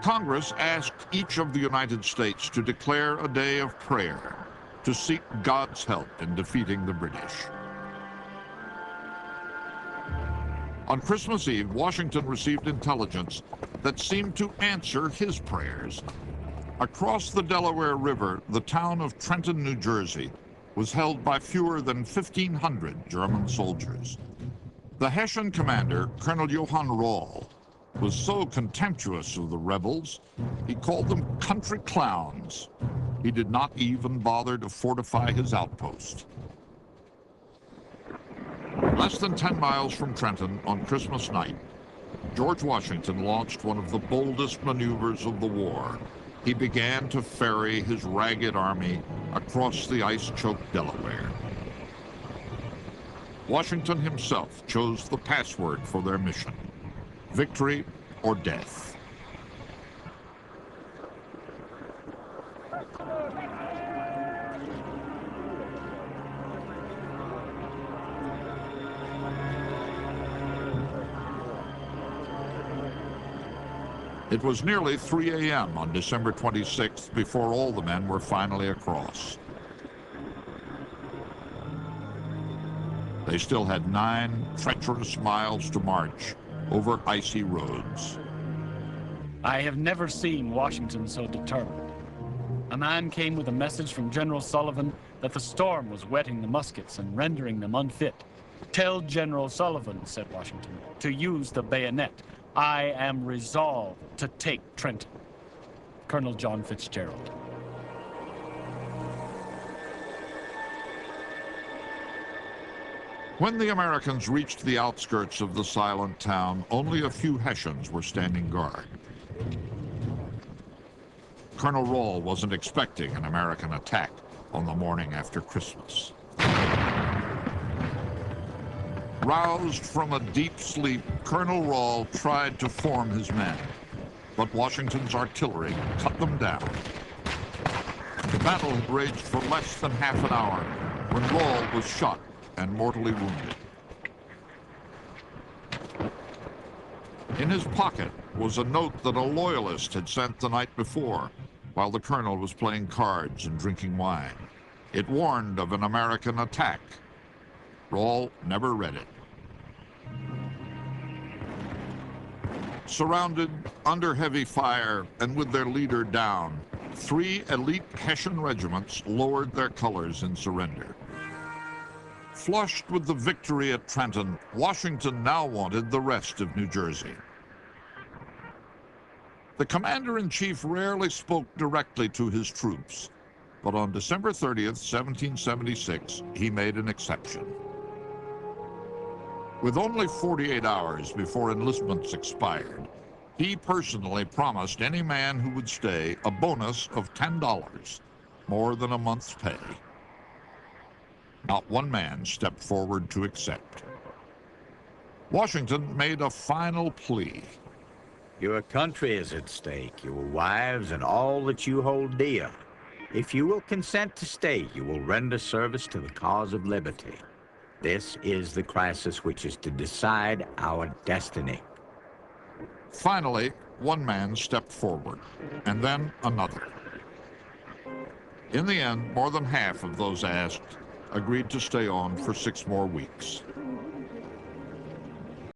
Congress asked each of the United States to declare a day of prayer to seek God's help in defeating the British. On Christmas Eve, Washington received intelligence that seemed to answer his prayers. Across the Delaware River, the town of Trenton, New Jersey, was held by fewer than 1,500 German soldiers. The Hessian commander, Colonel Johann Rall, was so contemptuous of the rebels, he called them country clowns. He did not even bother to fortify his outpost. Less than 10 miles from Trenton on Christmas night, George Washington launched one of the boldest maneuvers of the war. He began to ferry his ragged army across the ice-choked Delaware. Washington himself chose the password for their mission: victory or death. It was nearly 3 a.m. on December 26th before all the men were finally across. They still had 9 treacherous miles to march over icy roads. I have never seen Washington so determined. A man came with a message from General Sullivan that the storm was wetting the muskets and rendering them unfit. "Tell General Sullivan," said Washington, "to use the bayonet. I am resolved to take Trenton." Colonel John Fitzgerald. When the Americans reached the outskirts of the silent town, only a few Hessians were standing guard. Colonel Rall wasn't expecting an American attack on the morning after Christmas. Roused from a deep sleep, Colonel Rall tried to form his men, but Washington's artillery cut them down. The battle had raged for less than half an hour when Rall was shot and mortally wounded. In his pocket was a note that a loyalist had sent the night before while the colonel was playing cards and drinking wine. It warned of an American attack. Rall never read it. Surrounded, under heavy fire, and with their leader down, 3 elite Hessian regiments lowered their colors in surrender. Flushed with the victory at Trenton, Washington now wanted the rest of New Jersey. The commander-in-chief rarely spoke directly to his troops, but on December 30th, 1776, he made an exception. With only 48 hours before enlistments expired, he personally promised any man who would stay a bonus of $10, more than a month's pay. Not one man stepped forward to accept. Washington made a final plea. Your country is at stake, your wives and all that you hold dear. If you will consent to stay, you will render service to the cause of liberty. This is the crisis which is to decide our destiny. Finally, one man stepped forward, and then another. In the end, more than half of those asked agreed to stay on for 6 more weeks.